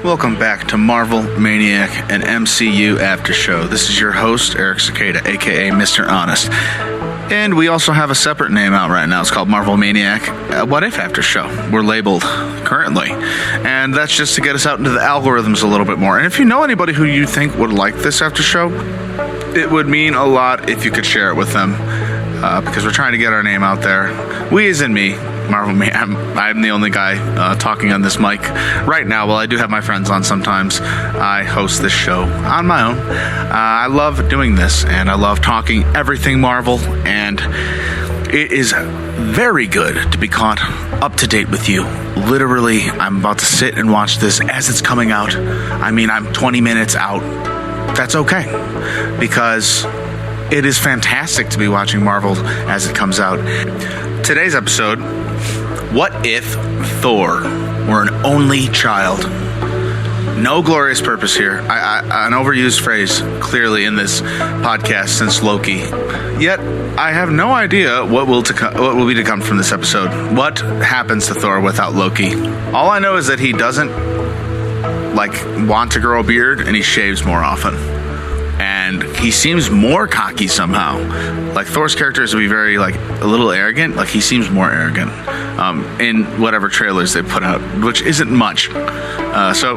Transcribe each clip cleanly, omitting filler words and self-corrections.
Welcome back to Marvel Maniac and MCU After Show. This is your host, Eric Cicada, aka Mr. Honest. And we also have a separate name out right now. It's called Marvel Maniac What If After Show. We're labeled currently. And that's just to get us out into the algorithms a little bit more. And if you know anybody who you think would like this after show, it would mean a lot if you could share it with them. Because we're trying to get our name out there. We as in me. I'm the only guy talking on this mic right now. Well, I do have my friends on sometimes. I host this show on my own. I love doing this, and I love talking everything Marvel, and it is very good to be caught up to date with you. Literally, I'm about to sit and watch this as it's coming out. I mean, I'm 20 minutes out. That's okay, because it is fantastic to be watching Marvel as it comes out. Today's episode, what if Thor were an only child? No glorious purpose here. An overused phrase, clearly, in this podcast since Loki. Yet, I have no idea what will be to come from this episode. What happens to Thor without Loki? All I know is that he doesn't, want to grow a beard, and he shaves more often. And he seems more cocky somehow. Thor's character is to be very, a little arrogant. He seems more arrogant in whatever trailers they put out, which isn't much. So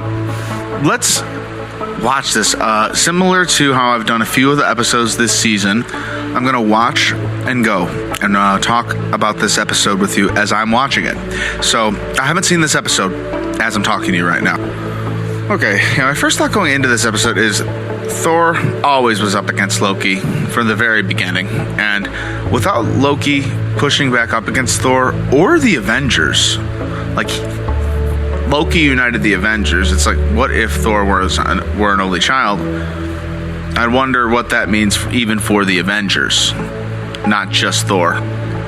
let's watch this. Similar to how I've done a few of the episodes this season, I'm going to watch and go and talk about this episode with you as I'm watching it. So I haven't seen this episode as I'm talking to you right now. Okay, my first thought going into this episode is Thor always was up against Loki from the very beginning, and without Loki pushing back up against Thor or the Avengers, Loki united the Avengers. It's what if Thor were an only child? I wonder what that means even for the Avengers, not just Thor.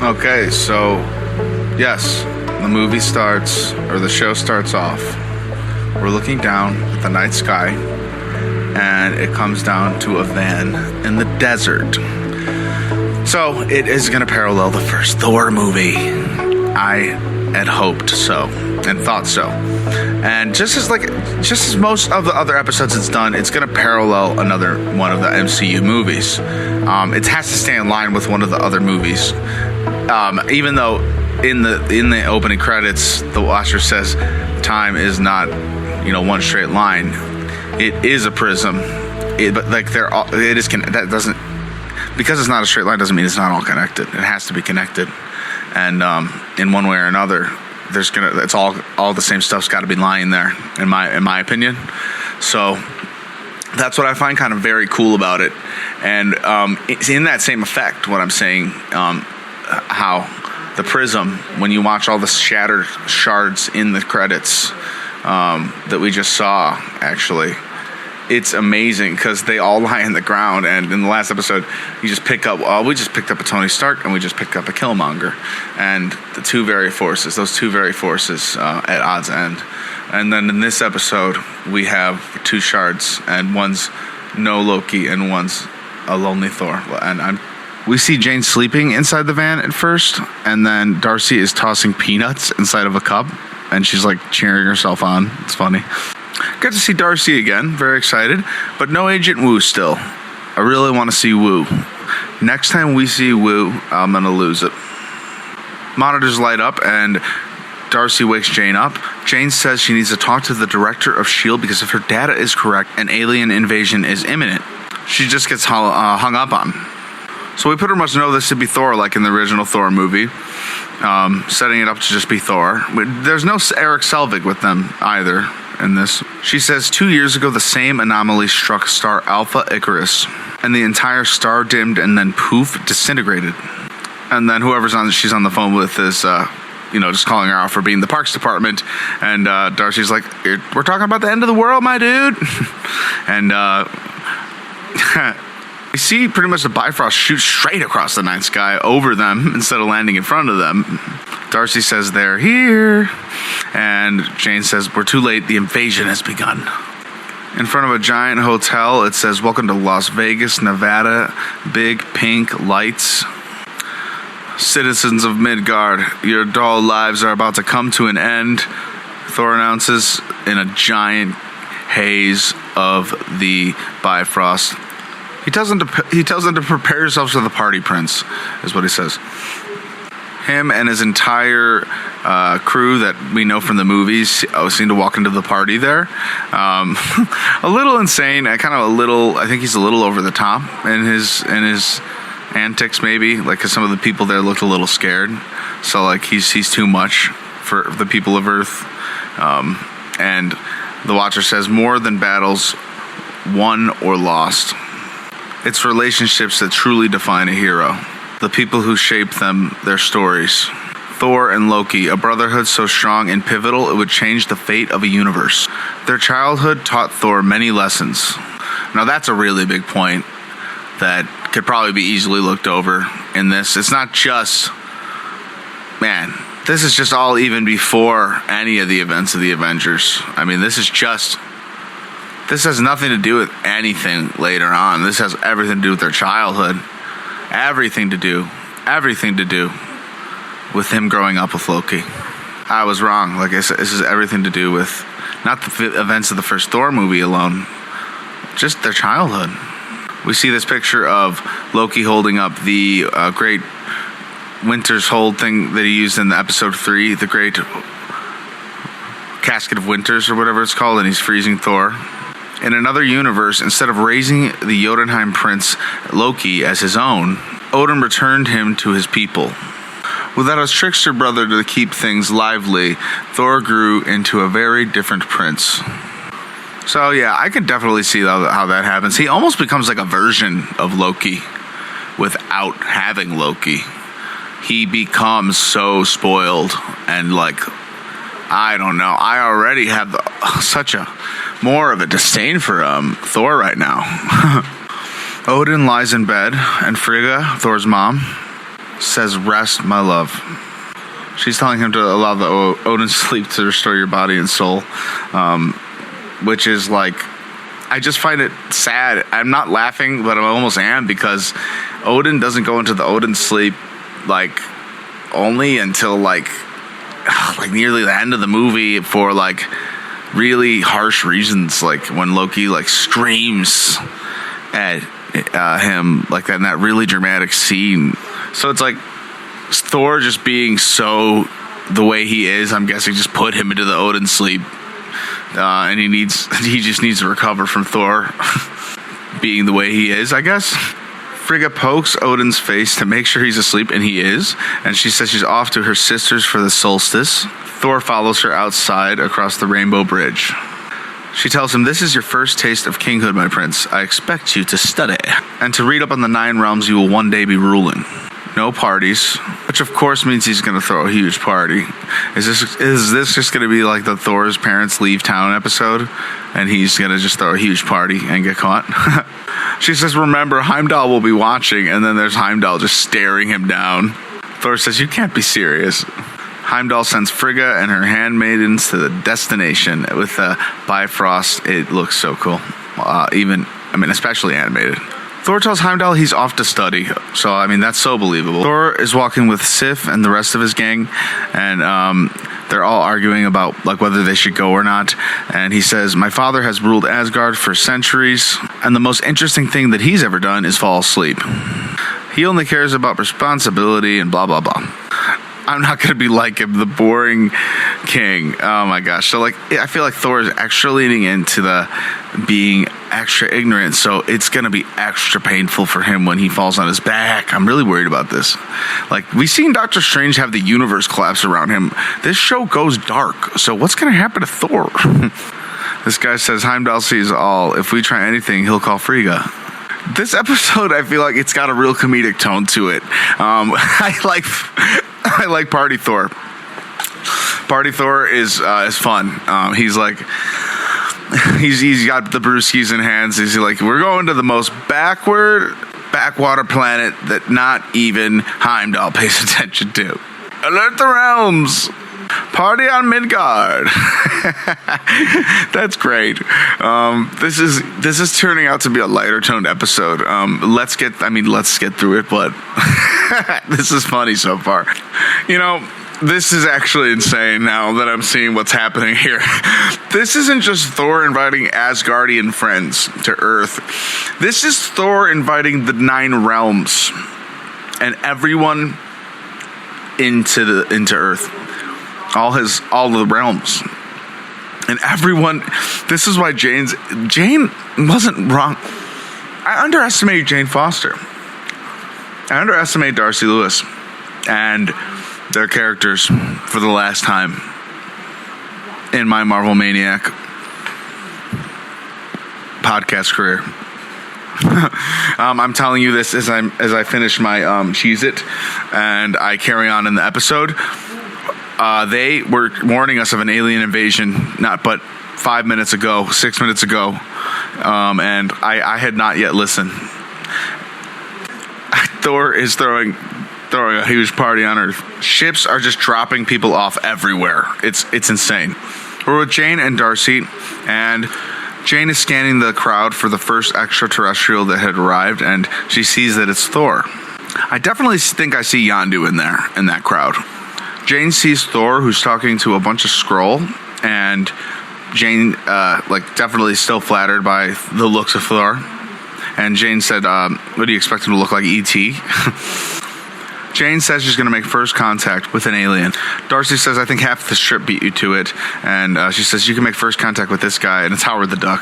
Okay, so yes, the show starts off. We're looking down at the night sky, and it comes down to a van in the desert. So it is going to parallel the first Thor movie. I had hoped so and thought so. And just as most of the other episodes it's done, it's going to parallel another one of the MCU movies. It has to stay in line with one of the other movies. Even though in the opening credits, the Watcher says time is not, one straight line. It is a prism, because it's not a straight line doesn't mean it's not all connected. It has to be connected, and in one way or another, it's all the same stuff's got to be lying there, in my opinion. So that's what I find kind of very cool about it, and it's in that same effect. What I'm saying, how the prism, when you watch all the shattered shards in the credits that we just saw, actually. It's amazing because they all lie in the ground, and in the last episode, we just picked up a Tony Stark and we just picked up a Killmonger, and those two very forces at odds end. And then in this episode, we have two shards, and one's no Loki and one's a lonely Thor. And we see Jane sleeping inside the van at first, and then Darcy is tossing peanuts inside of a cup, and she's cheering herself on. It's funny. Got to see Darcy again, very excited, but no Agent Woo still. I really want to see Woo. Next time we see Woo, I'm going to lose it. Monitors light up, and Darcy wakes Jane up. Jane says she needs to talk to the director of S.H.I.E.L.D. because if her data is correct, an alien invasion is imminent. She just gets hung up on. So we pretty much know this to be Thor, like in the original Thor movie. Setting it up to just be Thor. There's no Eric Selvig with them either in this. She says 2 years ago the same anomaly struck star Alpha Icarus, and the entire star dimmed and then poof, disintegrated. And then she's on the phone with is just calling her out for being the Parks Department, and Darcy's like, we're talking about the end of the world, my dude. And you see pretty much the Bifrost shoot straight across the night sky over them instead of landing in front of them. Darcy says they're here, and Jane says we're too late, the invasion has begun. In front of a giant hotel, it says, welcome to Las Vegas, Nevada, big pink lights. Citizens of Midgard, your dull lives are about to come to an end, Thor announces in a giant haze of the Bifrost. He tells them to prepare yourselves for the party, Prince, is what he says. Him and his entire crew that we know from the movies seem to walk into the party there. A little insane, I think he's a little over the top in his antics, maybe. Like, 'cause some of the people there looked a little scared. So, like, he's too much for the people of Earth. And the Watcher says, more than battles won or lost. It's relationships that truly define a hero. The people who shape them, their stories. Thor and Loki, a brotherhood so strong and pivotal it would change the fate of a universe. Their childhood taught Thor many lessons. Now that's a really big point that could probably be easily looked over in this. It's not just, this is just all even before any of the events of the Avengers. I mean, this has nothing to do with anything later on. This has everything to do with their childhood. Everything to do with him growing up with Loki. I was wrong. Like I said, this is everything to do with not the events of the first Thor movie alone, just their childhood. We see this picture of Loki holding up the great Winter's Hold thing that he used in the episode 3, the great Casket of Winters or whatever it's called, and he's freezing Thor. In another universe, instead of raising the Jotunheim prince Loki as his own, Odin returned him to his people. Without his trickster brother to keep things lively, Thor grew into a very different prince. So yeah, I could definitely see how that happens. He almost becomes like a version of Loki without having Loki. He becomes so spoiled and, like, I don't know. I already have such a more of a disdain for Thor right now. Odin lies in bed, and Frigga, Thor's mom, says, "Rest, my love." She's telling him to allow the Odin's sleep to restore your body and soul, which is like, I just find it sad. I'm not laughing, but I almost am, because Odin doesn't go into the Odin sleep like only until like nearly the end of the movie for like really harsh reasons, like when Loki like screams at him like that in that really dramatic scene. So it's like Thor just being so the way he is, I'm guessing just put him into the Odin sleep, and he just needs to recover from Thor being the way he is, I guess. Frigga pokes Odin's face to make sure he's asleep, and he is, and she says she's off to her sisters for the solstice. Thor follows her outside across the Rainbow Bridge. She tells him, "This is your first taste of kinghood, my prince. I expect you to study and to read up on the 9 realms you will one day be ruling. No parties," which of course means he's going to throw a huge party. Is this just going to be like the Thor's parents leave town episode, and he's going to just throw a huge party and get caught? She says, "Remember, Heimdall will be watching," and then there's Heimdall just staring him down. Thor says, "You can't be serious." Heimdall sends Frigga and her handmaidens to the destination with the Bifrost. It looks so cool. Especially animated. Thor tells Heimdall he's off to study. So, I mean, that's so believable. Thor is walking with Sif and the rest of his gang, and they're all arguing about like whether they should go or not. And he says, "My father has ruled Asgard for centuries, and the most interesting thing that he's ever done is fall asleep. He only cares about responsibility and blah, blah, blah. I'm not going to be like him, the boring king." Oh my gosh. So like, I feel like Thor is extra leaning into the being extra ignorant. So it's going to be extra painful for him when he falls on his back. I'm really worried about this. Like, we've seen Doctor Strange have the universe collapse around him. This show goes dark. So what's going to happen to Thor? This guy says Heimdall sees all. If we try anything, he'll call Frigga. This episode, I feel like it's got a real comedic tone to it. I like Party Thor. Party Thor is fun. He's like, he's got the brewskis in hands. He's like, "We're going to the most backwater planet that not even Heimdall pays attention to. Alert the realms. Party on Midgard." That's great. This is turning out to be a lighter toned episode. Let's get through it, but this is funny so far. You know, This is actually insane now that I'm seeing what's happening here. This isn't just Thor inviting Asgardian friends to Earth. This is Thor inviting the 9 realms and everyone into Earth. All the realms. And everyone, this is why Jane wasn't wrong. I underestimated Jane Foster. I underestimated Darcy Lewis and their characters for the last time in my Marvel Maniac podcast career. I'm telling you this as I finish my Cheez-It and I carry on in the episode. They were warning us of an alien invasion, not but 6 minutes ago, and I had not yet listened. Thor is throwing a huge party on Earth. Ships are just dropping people off everywhere. It's insane. We're with Jane and Darcy, and Jane is scanning the crowd for the first extraterrestrial that had arrived, and she sees that it's Thor. I definitely think I see Yondu in that crowd. Jane sees Thor, who's talking to a bunch of Skrull, and Jane, definitely still flattered by the looks of Thor. And Jane said, what do you expect him to look like, E.T.? Jane says she's going to make first contact with an alien. Darcy says, I think half the strip beat you to it. And she says, you can make first contact with this guy, and it's Howard the Duck.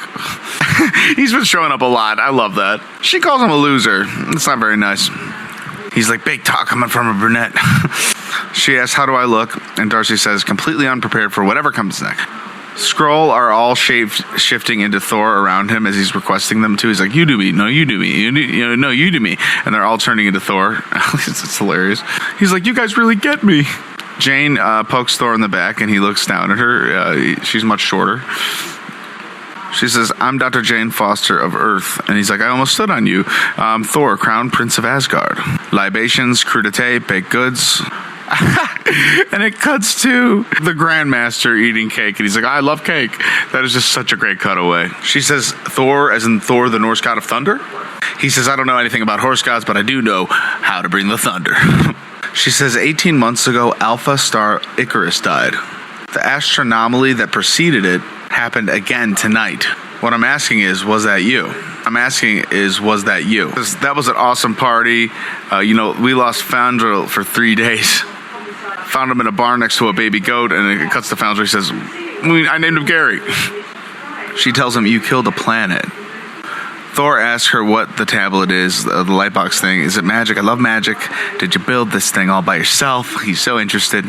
He's been showing up a lot. I love that. She calls him a loser. It's not very nice. He's like, big talk coming from a brunette. She asks, how do I look? And Darcy says, completely unprepared for whatever comes next. Skrull are all shifting into Thor around him as he's requesting them to. He's like, you do me. No, you do me. No, you do me. And they're all turning into Thor. It's hilarious. He's like, you guys really get me. Jane pokes Thor in the back, and he looks down at her. She's much shorter. She says, I'm Dr. Jane Foster of Earth. And he's like, I almost stood on you. Thor, Crown Prince of Asgard. Libations, crudité, baked goods. And it cuts to the Grandmaster eating cake, and he's like, I love cake. That is just such a great cutaway. She says, Thor, as in Thor, the Norse god of thunder? He says, I don't know anything about horse gods, but I do know how to bring the thunder. She says, 18 months ago, Alpha Star Icarus died. The astronomaly that preceded it happened again tonight. What I'm asking is, was that you? Was that you? That was an awesome party. We lost Fandral for 3 days. Found him in a barn next to a baby goat, and it cuts to Fandral. He says, I named him Gary. She tells him, you killed a planet. Thor asks her what the tablet is, the lightbox thing. Is it magic? I love magic. Did you build this thing all by yourself? He's so interested.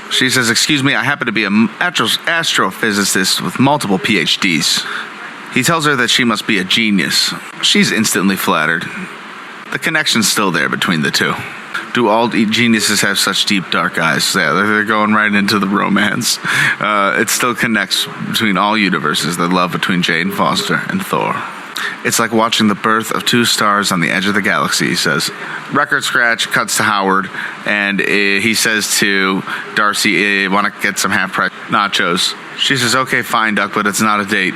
She says, excuse me, I happen to be an astrophysicist with multiple PhDs. He tells her that she must be a genius. She's instantly flattered. The connection's still there between the two. Do all geniuses have such deep, dark eyes? Yeah, they're going right into the romance. It still connects between all universes, the love between Jane Foster and Thor. It's like watching the birth of 2 stars on the edge of the galaxy, he says. Record scratch cuts to Howard, and he says to Darcy, want to get some half-price nachos? She says, okay, fine, Duck, but it's not a date.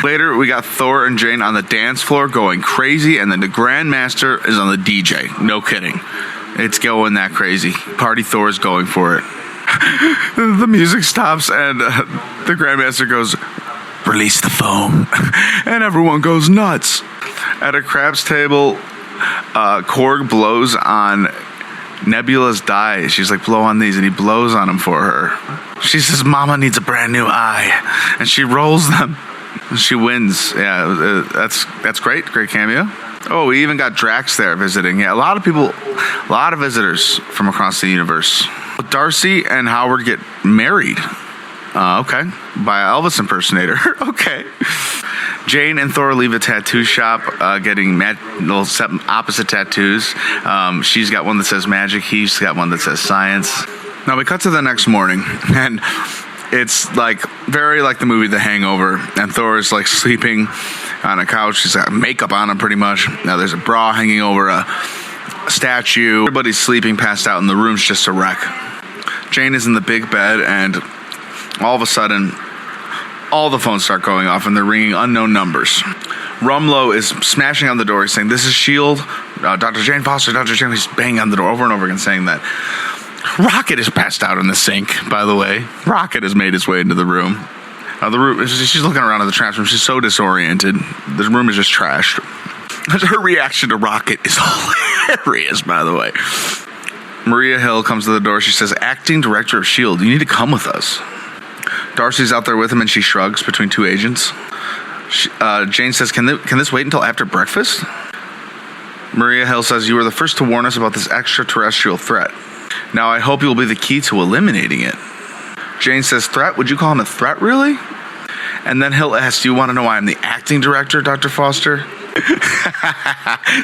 Later, we got Thor and Jane on the dance floor going crazy, and then the Grandmaster is on the DJ. No kidding. It's going that crazy. Party Thor is going for it. The music stops, and the Grandmaster goes, release the foam. And everyone goes nuts. At a craps table, Korg blows on Nebula's dye. She's like, blow on these, and he blows on them for her. She says, Mama needs a brand new eye. And she rolls them. She wins. Yeah, that's great. Great cameo. Oh, we even got Drax there visiting. Yeah, a lot of visitors from across the universe. Darcy and Howard get married. Okay. By an Elvis impersonator. Okay. Jane and Thor leave a tattoo shop, getting opposite tattoos. She's got one that says magic. He's got one that says science. Now we cut to the next morning, and it's like very like the movie The Hangover, and Thor is like sleeping on a couch. He's got makeup on him pretty much. Now there's a bra hanging over a statue. Everybody's sleeping, passed out, and the room's just a wreck. Jane is in the big bed, and all of a sudden, all the phones start going off, and they're ringing unknown numbers. Rumlow is smashing on the door. He's saying, this is S.H.I.E.L.D., Dr. Jane Foster, Dr. Jane. He's banging on the door over and over again saying that. Rocket is passed out in the sink, by the way. Rocket has made his way into the room. She's looking around at the trash room. She's so disoriented. The room is just trashed. Her reaction to Rocket is hilarious, by the way. Maria Hill comes to the door. She says, acting director of S.H.I.E.L.D., you need to come with us. Darcy's out there with him, and she shrugs between two agents. Jane says, can this wait until after breakfast? Maria Hill says, you were the first to warn us about this extraterrestrial threat. Now I hope you'll be the key to eliminating it. Jane says, threat? Would you call him a threat, really? And then Hill asks, do you want to know why I'm the acting director, Dr. Foster?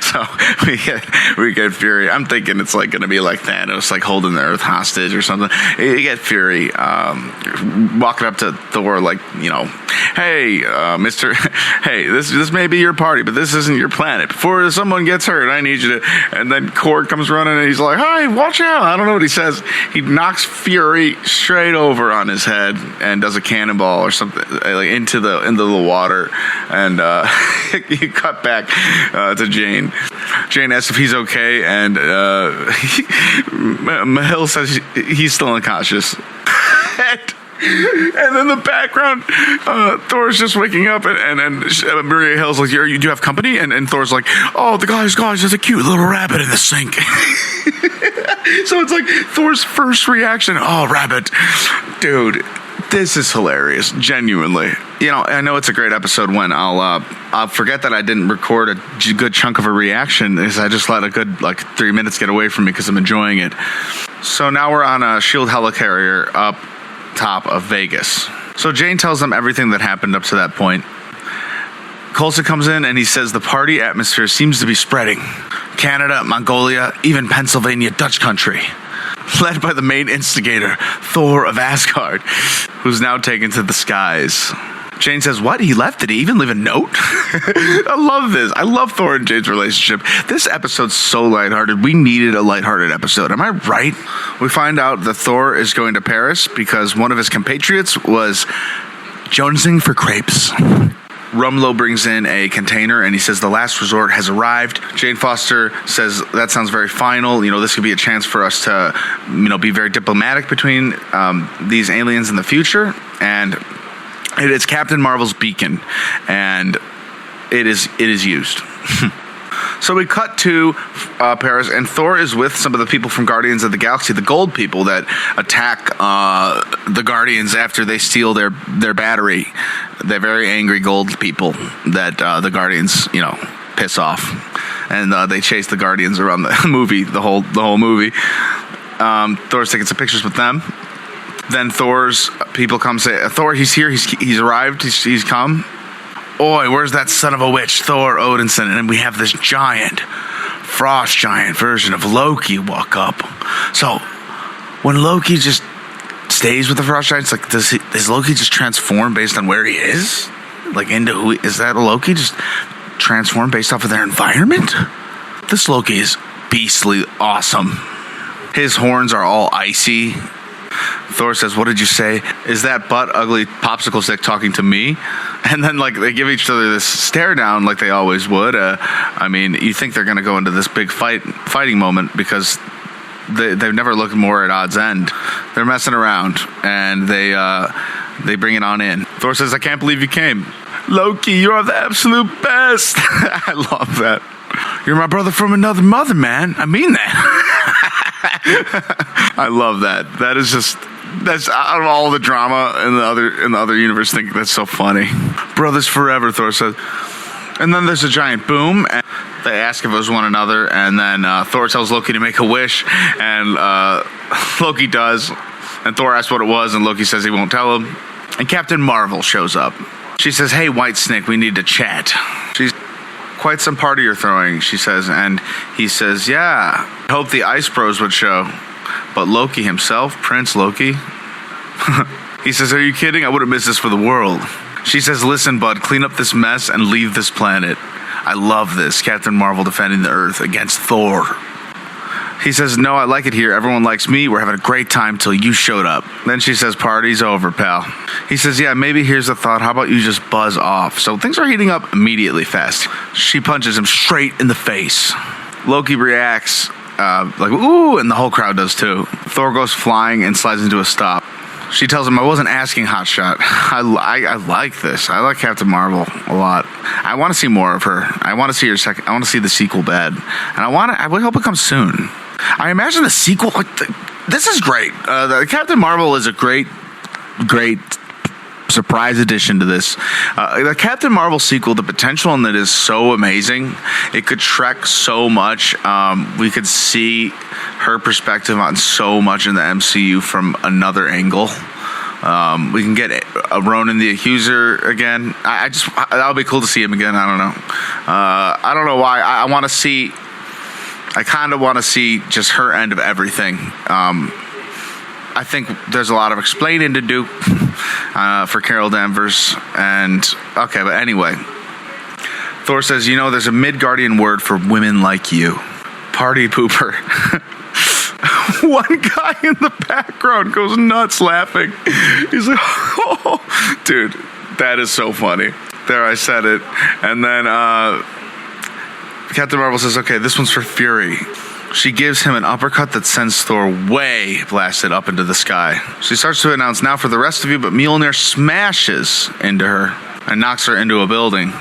So we get Fury. I'm thinking it's like going to be like Thanos, like holding the Earth hostage or something. You get Fury walking up to Thor, like, hey, Mister, hey, this may be your party, but this isn't your planet. Before someone gets hurt, I need you to. And then Korg comes running, and he's like, hey, watch out! I don't know what he says. He knocks Fury straight over on his head and does a cannonball or something, like into the water, and you cut back to Jane. Jane asks if he's okay, and Hill says he's still unconscious. And in the background, Thor's just waking up, and Maria Hill's like, you do have company? And Thor's like, oh, the guys, there's a cute little rabbit in the sink. So it's like Thor's first reaction, oh, rabbit. Dude, this is hilarious, genuinely. I know it's a great episode when I'll forget that I didn't record a good chunk of a reaction, because I just let a good 3 minutes get away from me because I'm enjoying it. So now we're on a S.H.I.E.L.D. helicarrier up top of Vegas. So Jane tells them everything that happened up to that point. Coulson comes in and he says the party atmosphere seems to be spreading. Canada, Mongolia, even Pennsylvania, Dutch country. Led by the main instigator, Thor of Asgard, who's now taken to the skies. Jane says, what? He left? Did he even leave a note? I love this. I love Thor and Jane's relationship. This episode's so lighthearted. We needed a lighthearted episode. Am I right? We find out that Thor is going to Paris because one of his compatriots was jonesing for crepes. Rumlow brings in a container, and he says the last resort has arrived. Jane Foster says that sounds very final. This could be a chance for us to, be very diplomatic between these aliens in the future. And it's Captain Marvel's beacon, and it is used. So we cut to Paris, and Thor is with some of the people from Guardians of the Galaxy, the gold people that attack the Guardians after they steal their battery. They're very angry gold people that the Guardians, piss off, and they chase the Guardians around the movie, the whole movie. Thor's taking some pictures with them. Then Thor's people come say, Thor, he's here, he's arrived, he's come. Oi, where's that son of a witch, Thor Odinson? And then we have this frost giant version of Loki walk up. So, when Loki just stays with the frost giants, does Loki just transform based on where he is? Into who, is that Loki just transform based off of their environment? This Loki is beastly awesome. His horns are all icy. Thor says, what did you say? Is that butt ugly popsicle stick talking to me? And then they give each other this stare down like they always would. You think they're going to go into this big fighting moment because they've never looked more at odds end. They're messing around, and they bring it on in. Thor says, I can't believe you came. Loki, you're the absolute best. I love that. You're my brother from another mother, man. I mean that. I love that. That's out of all the drama in the other universe. I think that's so funny. Brothers forever, Thor says. And then there's a giant boom, and they ask if it was one another, and then Thor tells Loki to make a wish, and Loki does, and Thor asks what it was, and Loki says he won't tell him, and Captain Marvel shows up. She says, hey, White Snake, we need to chat. She's quite some party you're throwing, she says, and he says, yeah, I hope the Ice Bros would show. But Loki himself, Prince Loki, he says, are you kidding? I wouldn't miss this for the world. She says, listen, bud, clean up this mess and leave this planet. I love this, Captain Marvel defending the Earth against Thor. He says, no, I like it here. Everyone likes me. We're having a great time till you showed up. Then she says, party's over, pal. He says, yeah, maybe here's a thought. How about you just buzz off? So things are heating up immediately fast. She punches him straight in the face. Loki reacts like, ooh, and the whole crowd does too. Thor goes flying and slides into a stop. She tells him, I wasn't asking, hotshot. I like this. I like Captain Marvel a lot. I want to see more of her. I want to see her second. I want to see the sequel bad. And I hope it comes soon. I imagine the sequel, this is great. Captain Marvel is a great surprise addition to this. The Captain Marvel sequel, the potential in it is so amazing. It could trek so much. We could see her perspective on so much in the MCU from another angle. We can get Ronan the Accuser again. That would be cool to see him again. I don't know. I don't know why. I kind of want to see just her end of everything. I think there's a lot of explaining to do for Carol Danvers. But anyway, Thor says, there's a Midgardian word for women like you. Party pooper. One guy in the background goes nuts laughing. He's like, oh, dude, that is so funny. There, I said it. And then Captain Marvel says, okay, this one's for Fury. She gives him an uppercut that sends Thor way blasted up into the sky. She starts to announce, now for the rest of you, but Mjolnir smashes into her and knocks her into a building.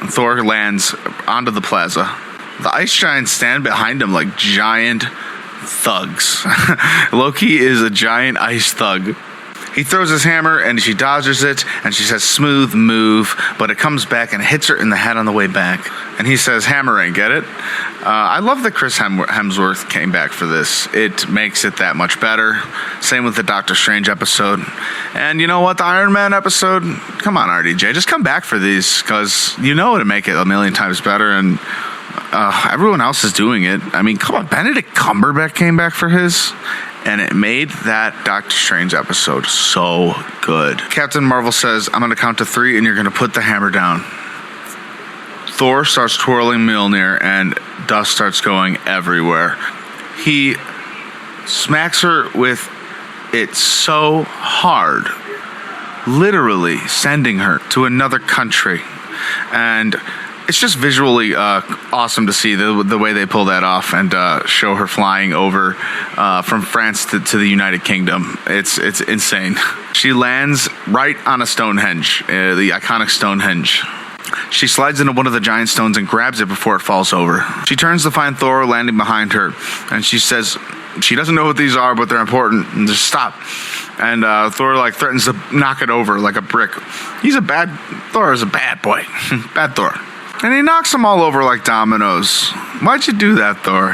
Thor lands onto the plaza. The ice giants stand behind him like giant thugs. Loki is a giant ice thug. He throws his hammer and she dodges it and she says smooth move, but it comes back and hits her in the head on the way back. And he says hammering, get it? I love that Chris Hemsworth came back for this. It makes it that much better. Same with the Doctor Strange episode. And you know what? The Iron Man episode? Come on, RDJ. Just come back for these because it'll make it a million times better. And everyone else is doing it. I mean, come on. Benedict Cumberbatch came back for his. And it made that Doctor Strange episode so good. Captain Marvel says, I'm going to count to 3 and you're going to put the hammer down. Thor starts twirling Mjolnir and dust starts going everywhere. He smacks her with it so hard, literally sending her to another country. And it's just visually awesome to see the way they pull that off and show her flying over from France to the United Kingdom. It's insane. She lands right on a Stonehenge, the iconic Stonehenge. She slides into one of the giant stones and grabs it before it falls over. She turns to find Thor landing behind her, and she says she doesn't know what these are, but they're important, and just stop. And Thor threatens to knock it over like a brick. Thor is a bad boy. Bad Thor. And he knocks them all over like dominoes. Why'd you do that, Thor?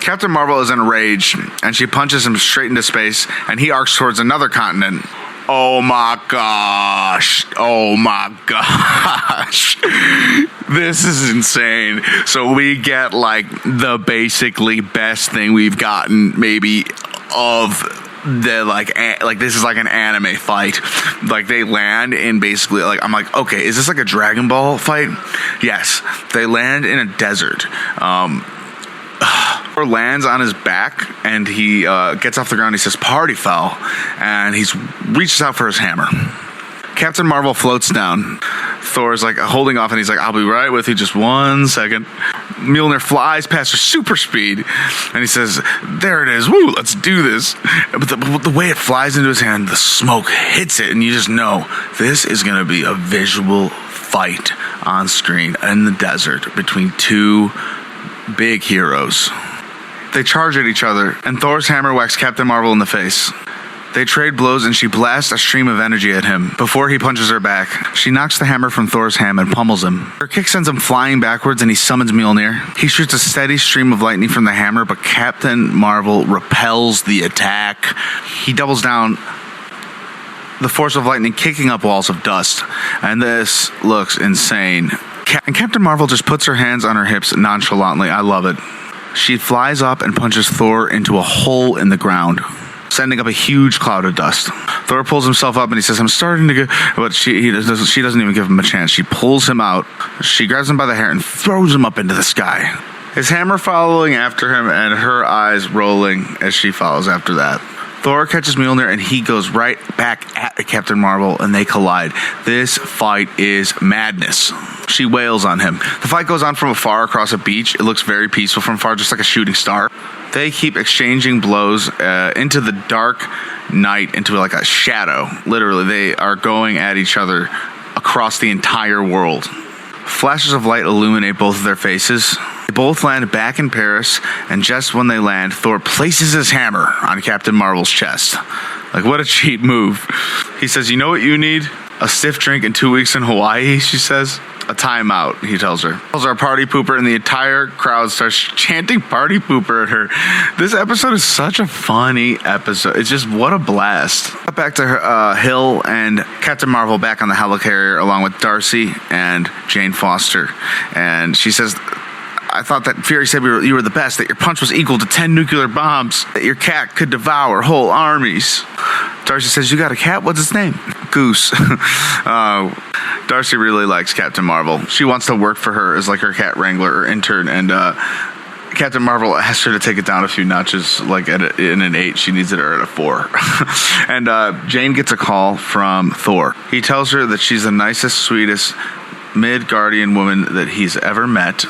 Captain Marvel is enraged, and she punches him straight into space, and he arcs towards another continent. Oh my gosh. Oh my gosh. This is insane. So we get the basically best thing we've gotten maybe of the this is like an anime fight. They land in basically I'm like, okay, is this like a Dragon Ball fight? Yes. They land in a desert. Thor lands on his back and he gets off the ground. He says party foul, and he reaches out for his hammer. Captain Marvel floats down. Thor's holding off, and he's like, I'll be right with you, just 1 second. Mjolnir flies past her super speed, and he says, there it is, woo, let's do this. But the way it flies into his hand, the smoke hits it, and you just know this is going to be a visual fight on screen in the desert between two big heroes. They charge at each other, and Thor's hammer whacks Captain Marvel in the face. They trade blows, and she blasts a stream of energy at him before he punches her back. She knocks the hammer from Thor's hand and pummels him. Her kick sends him flying backwards, and he summons Mjolnir. He shoots a steady stream of lightning from the hammer, but Captain Marvel repels the attack. He doubles down, the force of lightning kicking up walls of dust, and this looks insane. And Captain Marvel just puts her hands on her hips nonchalantly. I love it. She flies up and punches Thor into a hole in the ground, sending up a huge cloud of dust. Thor pulls himself up and he says, I'm starting to get... But she doesn't even give him a chance. She pulls him out. She grabs him by the hair and throws him up into the sky. His hammer following after him and her eyes rolling as she follows after that. Thor catches Mjolnir and he goes right back at Captain Marvel and they collide. This fight is madness. She wails on him. The fight goes on from afar across a beach. It looks very peaceful from afar, just like a shooting star. They keep exchanging blows into the dark night, into like a shadow. Literally, they are going at each other across the entire world. Flashes of light illuminate both of their faces. They both land back in Paris, and just when they land, Thor places his hammer on Captain Marvel's chest. Like, what a cheap move. He says, you know what you need? A stiff drink and 2 weeks in Hawaii, she says. A timeout, he tells her. He calls her a party pooper, and the entire crowd starts chanting party pooper at her. This episode is such a funny episode. It's just, what a blast. Back to her, Hill and Captain Marvel back on the helicarrier, along with Darcy and Jane Foster. And she says, I thought that Fury said you were the best, that your punch was equal to 10 nuclear bombs, that your cat could devour whole armies. Darcy says, you got a cat? What's its name? Goose. Darcy really likes Captain Marvel. She wants to work for her as like her cat wrangler or intern, and Captain Marvel asked her to take it down a few notches, like in an 8. She needs it at a 4. And Jane gets a call from Thor. He tells her that she's the nicest, sweetest Midgardian woman that he's ever met.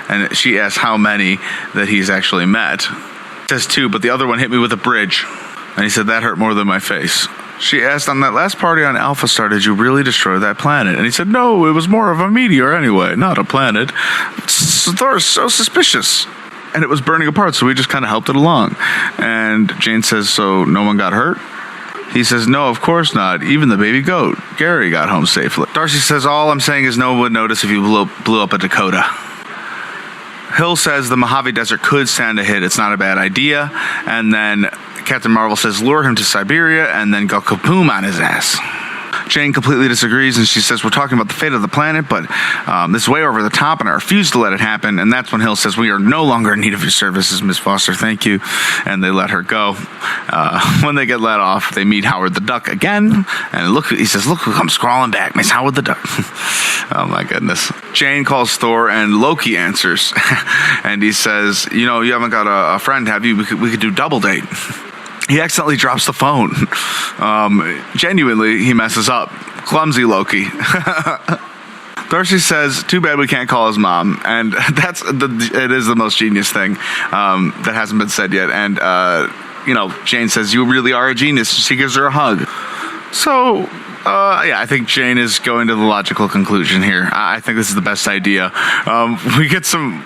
And she asks how many that he's actually met. He says 2, but the other one hit me with a bridge. And he said, that hurt more than my face. She asked, on that last party on Alpha Star, did you really destroy that planet? And he said, no, it was more of a meteor anyway, not a planet. Thor is so suspicious. And it was burning apart, so we just kind of helped it along. And Jane says, so no one got hurt? He says, no, of course not. Even the baby goat, Gary, got home safely. Darcy says, all I'm saying is no one would notice if you blew up a Dakota. Hill says the Mojave Desert could stand a hit. It's not a bad idea. And then Captain Marvel says lure him to Siberia and then go kaboom on his ass. Jane completely disagrees, and she says we're talking about the fate of the planet, but this is way over the top, and I refuse to let it happen. And that's when Hill says, we are no longer in need of your services, Miss Foster, thank you. And they let her go. When they get let off, they meet Howard the Duck again, and he says, look who comes crawling back, Miss Howard the Duck. Oh my goodness. Jane calls Thor, and Loki answers. And he says, you know, you haven't got a friend, have you? We could do double date. He accidentally drops the phone. Genuinely, he messes up. Clumsy Loki. Darcy says, too bad we can't call his mom. And it is the most genius thing that hasn't been said yet. And, Jane says, you really are a genius. She gives her a hug. So, I think Jane is going to the logical conclusion here. I think this is the best idea. We get some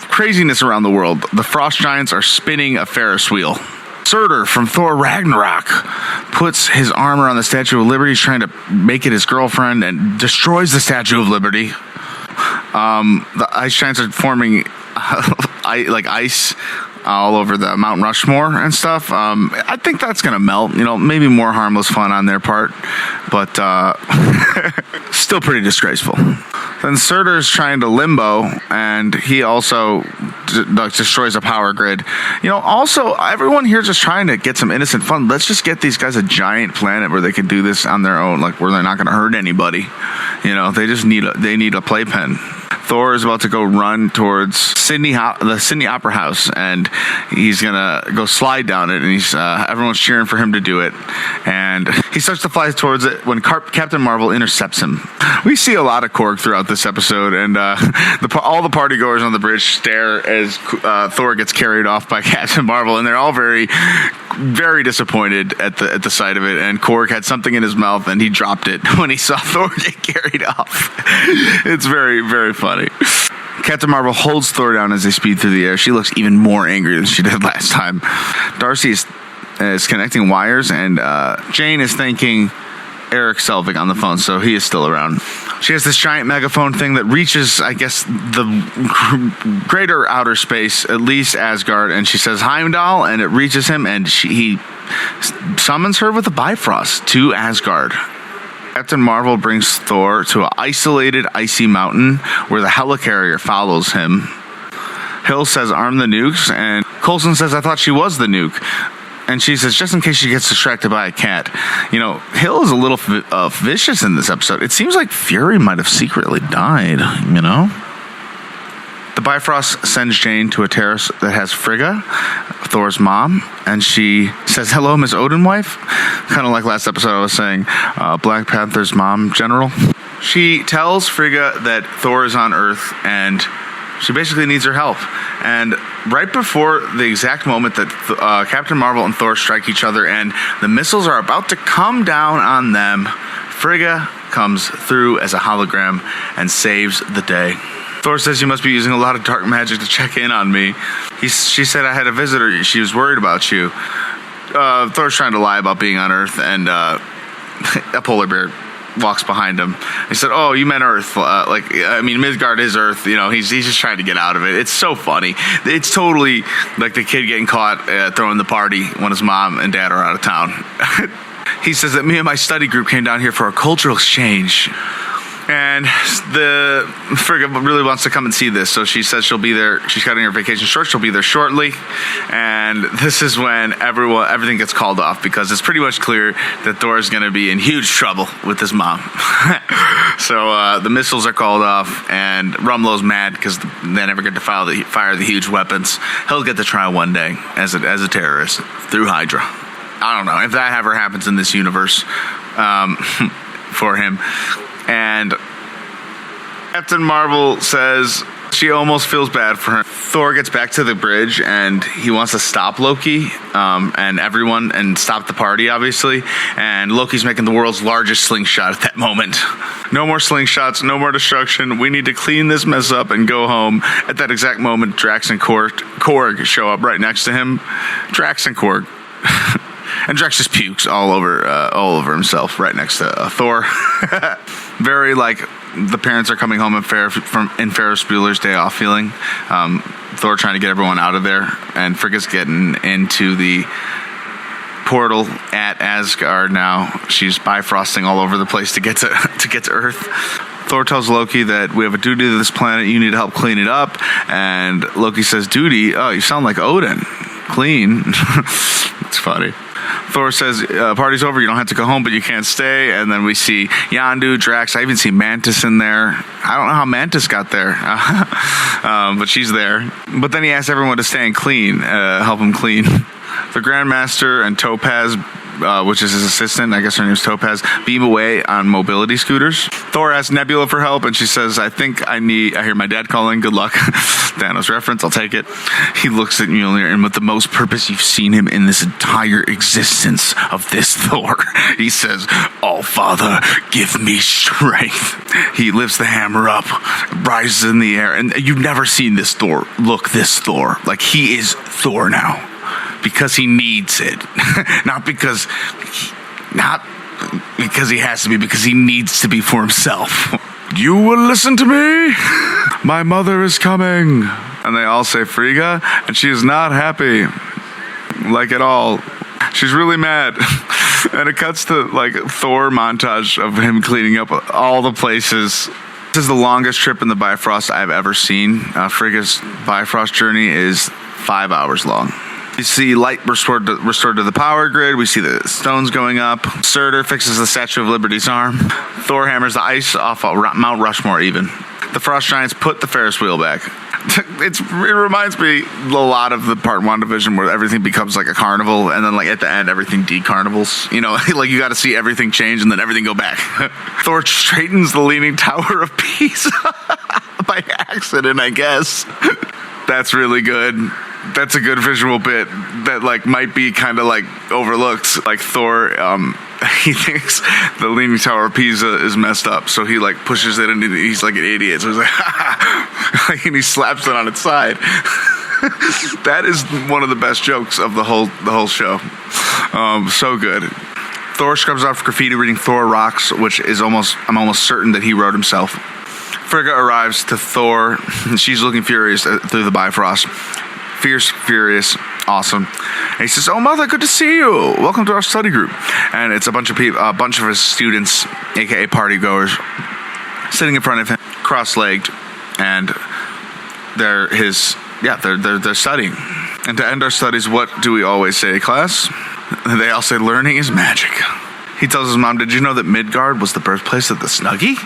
craziness around the world. The Frost Giants are spinning a Ferris wheel. Surtur from Thor Ragnarok puts his arm around the Statue of Liberty. He's trying to make it his girlfriend and destroys the Statue of Liberty. The ice giants are forming like ice all over the Mount Rushmore and stuff. I think that's going to melt. Maybe more harmless fun on their part, but still pretty disgraceful. Then Surtur's trying to limbo, and he also destroys a power grid. Also, everyone here just trying to get some innocent fun. Let's just get these guys a giant planet where they can do this on their own, like where they're not going to hurt anybody. They just need a playpen. Thor is about to go run towards the Sydney Opera House, and he's gonna go slide down it, and everyone's cheering for him to do it. And he starts to fly towards it when Captain Marvel intercepts him. We see a lot of Korg throughout this episode, and all the partygoers on the bridge stare as Thor gets carried off by Captain Marvel, and they're all very, very disappointed at the sight of it. And Korg had something in his mouth, and he dropped it when he saw Thor get carried off. It's very, very funny. Captain Marvel holds Thor down as they speed through the air. She looks even more angry than she did last time. Darcy is connecting wires, and Jane is thanking Eric Selvig on the phone, so he is still around. She has this giant megaphone thing that reaches, I guess, the greater outer space, at least Asgard, and she says, Heimdall, and it reaches him, and he summons her with a Bifrost to Asgard. Captain Marvel brings Thor to an isolated, icy mountain where the helicarrier follows him. Hill says, arm the nukes, and Coulson says, I thought she was the nuke. And she says, just in case she gets distracted by a cat. Hill is a little vicious in this episode. It seems like Fury might have secretly died, The Bifrost sends Jane to a terrace that has Frigga, Thor's mom, and she says, hello, Miss Odin wife. Kind of like last episode I was saying, Black Panther's mom general. She tells Frigga that Thor is on Earth and she basically needs her help. And right before the exact moment that Captain Marvel and Thor strike each other and the missiles are about to come down on them, Frigga comes through as a hologram and saves the day. Thor says, you must be using a lot of dark magic to check in on me. She said, I had a visitor. She was worried about you. Thor's trying to lie about being on Earth, and a polar bear walks behind him. He said, oh, you meant Earth. Midgard is Earth. He's just trying to get out of it. It's so funny. It's totally like the kid getting caught throwing the party when his mom and dad are out of town. He says that me and my study group came down here for a cultural exchange. And the Frigga really wants to come and see this, so she says she'll be there. She's cutting her vacation short. She'll be there shortly, and this is when everything gets called off because it's pretty much clear that Thor is going to be in huge trouble with his mom. So the missiles are called off, and Rumlow's mad because they never get to fire the huge weapons. He'll get to try one day as a terrorist through Hydra. I don't know if that ever happens in this universe for him. And Captain Marvel says she almost feels bad for her. Thor gets back to the bridge and he wants to stop Loki and everyone and stop the party, obviously. And Loki's making the world's largest slingshot at that moment. No more slingshots, no more destruction. We need to clean this mess up and go home. At that exact moment, Drax and Korg show up right next to him. Drax and Korg. And Drax just pukes all over himself right next to Thor. Very like the parents are coming home in Ferris Bueller's Day Off feeling. Thor trying to get everyone out of there, and Frigga's getting into the portal at Asgard now. She's bifrosting all over the place to get to Earth. Thor tells Loki that we have a duty to this planet. You need to help clean it up. And Loki says, duty? Oh, you sound like Odin. Clean. It's funny. Thor says, party's over, you don't have to go home, but you can't stay. And then we see Yondu, Drax. I even see Mantis in there. I don't know how Mantis got there, but she's there. But then he asks everyone to stay and clean, help him clean. The Grandmaster and Topaz, which is his assistant, I guess her name's Topaz, beam away on mobility scooters. Thor asks Nebula for help, and she says, I hear my dad calling, good luck. Thanos reference, I'll take it. He looks at Mjolnir, and with the most purpose you've seen him in this entire existence of this Thor, he says, oh, Father, give me strength. He lifts the hammer up, rises in the air, and you've never seen this Thor look this Thor. Like, he is Thor now. Because he needs it. Not because he has to be, because he needs to be for himself. You will listen to me? My mother is coming. And they all say Frigga, and she is not happy. Like at all. She's really mad. And it cuts to like Thor montage of him cleaning up all the places. This is the longest trip in the Bifrost I've ever seen. Frigga's Bifrost journey is 5 hours long. You see light restored to the power grid. We see the stones going up. Surtur fixes the Statue of Liberty's arm. Thor hammers the ice off Mount Rushmore even. The Frost Giants put the Ferris wheel back. It reminds me a lot of the part WandaVision where everything becomes like a carnival, and then like at the end everything decarnivals. Like you got to see everything change and then everything go back. Thor straightens the Leaning Tower of Pisa by accident, I guess. That's really good. That's a good visual bit that like might be kind of like overlooked. Like Thor, he thinks the Leaning Tower of Pisa is messed up, so he like pushes it and he's like an idiot. So he's like, and he slaps it on its side. That is one of the best jokes of the whole show. So good. Thor scrubs off graffiti reading Thor Rocks, which is I'm almost certain that he wrote himself. Frigga arrives to Thor. She's looking furious through the Bifrost. Fierce, furious, awesome. And he says, "Oh, Mother, good to see you. Welcome to our study group." And it's a bunch of people, a bunch of his students, aka party goers, sitting in front of him, cross-legged, and they're studying. And to end our studies, what do we always say, class? They all say, "Learning is magic." He tells his mom, "Did you know that Midgard was the birthplace of the Snuggie?"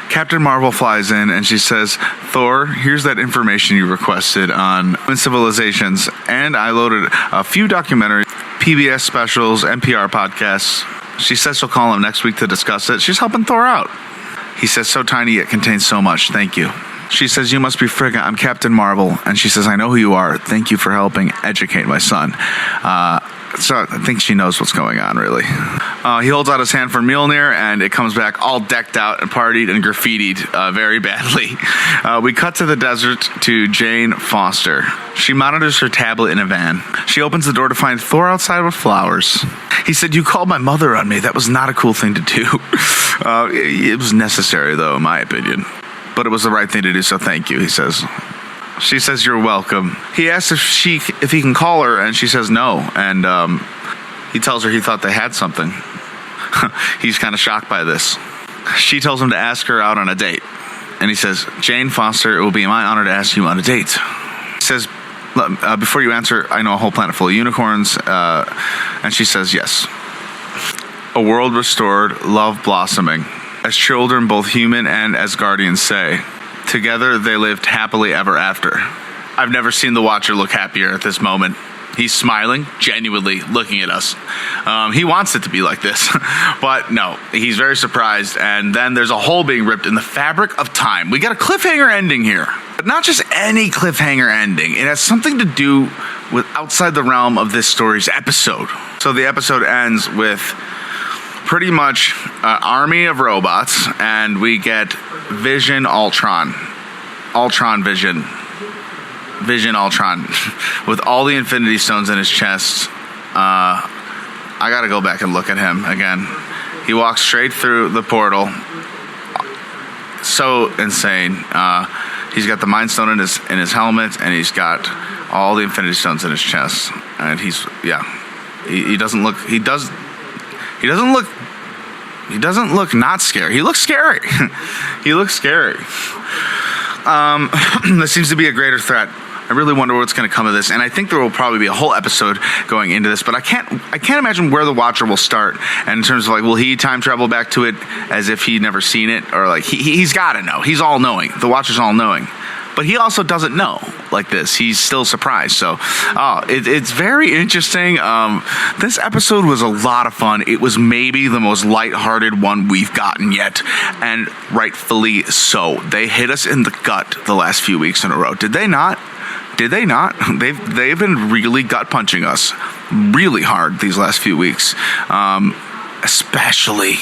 Captain Marvel flies in and she says, "Thor, here's that information you requested on civilizations, and I loaded a few documentaries PBS specials, NPR podcasts. She says she'll call him next week to discuss it. She's helping Thor out. He says, so tiny yet contains so much. Thank you. She says, you must be Frigga. I'm Captain Marvel. And she says, I know who you are. Thank you for helping educate my son. So I think she knows what's going on, really. He holds out his hand for Mjolnir, and it comes back all decked out and partied and graffitied very badly. We cut to the desert to Jane Foster. She monitors her tablet in a van. She opens the door to find Thor outside with flowers. He said, you called my mother on me. That was not a cool thing to do. It was necessary, though, in my opinion. But it was the right thing to do, so thank you, he says. She says, you're welcome. He asks if he can call her, and she says no. And he tells her he thought they had something. He's kind of shocked by this. She tells him to ask her out on a date. And he says, Jane Foster, it will be my honor to ask you on a date. He says, before you answer, I know a whole planet full of unicorns. And she says, yes. A world restored, love blossoming. As children, both human and Asgardians say. Together, they lived happily ever after. I've never seen the Watcher look happier at this moment. He's smiling, genuinely looking at us. He wants it to be like this. But no, he's very surprised. And then there's a hole being ripped in the fabric of time. We got a cliffhanger ending here. But not just any cliffhanger ending. It has something to do with outside the realm of this story's episode. So the episode ends with pretty much an army of robots. And we get Vision Ultron Vision Ultron with all the Infinity Stones in his chest. I gotta go back and look at him again. He walks straight through the portal. So insane. He's got the Mind Stone in his helmet, and he's got all the Infinity Stones in his chest. And he doesn't look not scary. He looks scary. He looks scary. There seems to be a greater threat. I really wonder what's going to come of this, and I think there will probably be a whole episode going into this. But I can't imagine where the Watcher will start. And in terms of like, will he time travel back to it as if he'd never seen it, or like he's got to know. He's all knowing. The Watcher's all knowing. But he also doesn't know like this. He's still surprised. So it's very interesting. This episode was a lot of fun. It was maybe the most lighthearted one we've gotten yet. And rightfully so. They hit us in the gut the last few weeks in a row. Did they not? They've been really gut punching us really hard these last few weeks. Especially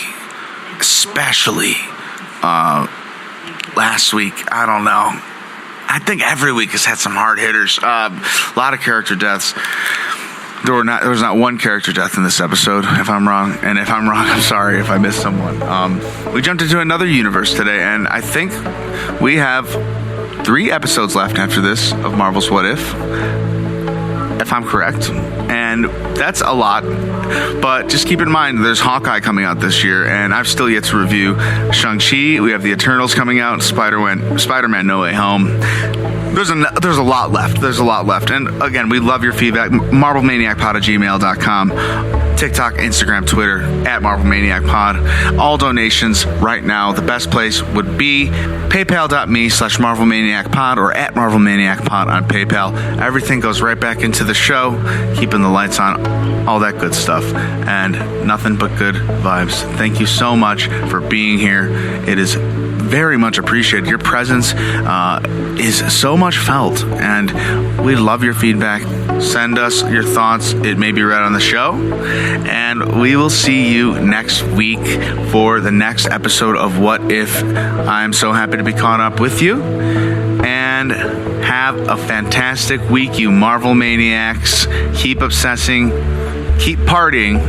last week. I don't know. I think every week has had some hard hitters. A lot of character deaths. There was not one character death in this episode, if I'm wrong. And if I'm wrong, I'm sorry if I missed someone. We jumped into another universe today, and I think we have 3 episodes left after this of Marvel's What If I'm correct. And that's a lot. But just keep in mind, there's Hawkeye coming out this year, and I've still yet to review Shang-Chi. We have the Eternals coming out, Spider-Man No Way Home. There's a lot left. And again, we love your feedback. MarvelManiacPod@gmail.com. TikTok, Instagram, Twitter, @MarvelManiacPod. All donations right now. The best place would be PayPal.me/MarvelManiacPod or @MarvelManiacPod on PayPal. Everything goes right back into the show, keeping the lights on, all that good stuff, and nothing but good vibes. Thank you so much for being here. It is very much appreciated. Your presence is so much felt, and we love your feedback. Send us your thoughts. It may be read on the show, and we will see you next week for the next episode of What If. I'm so happy to be caught up with you, and have a fantastic week, you Marvel maniacs. Keep obsessing, keep partying,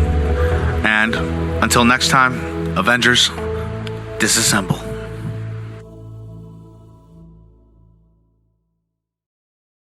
and until next time, Avengers, disassemble.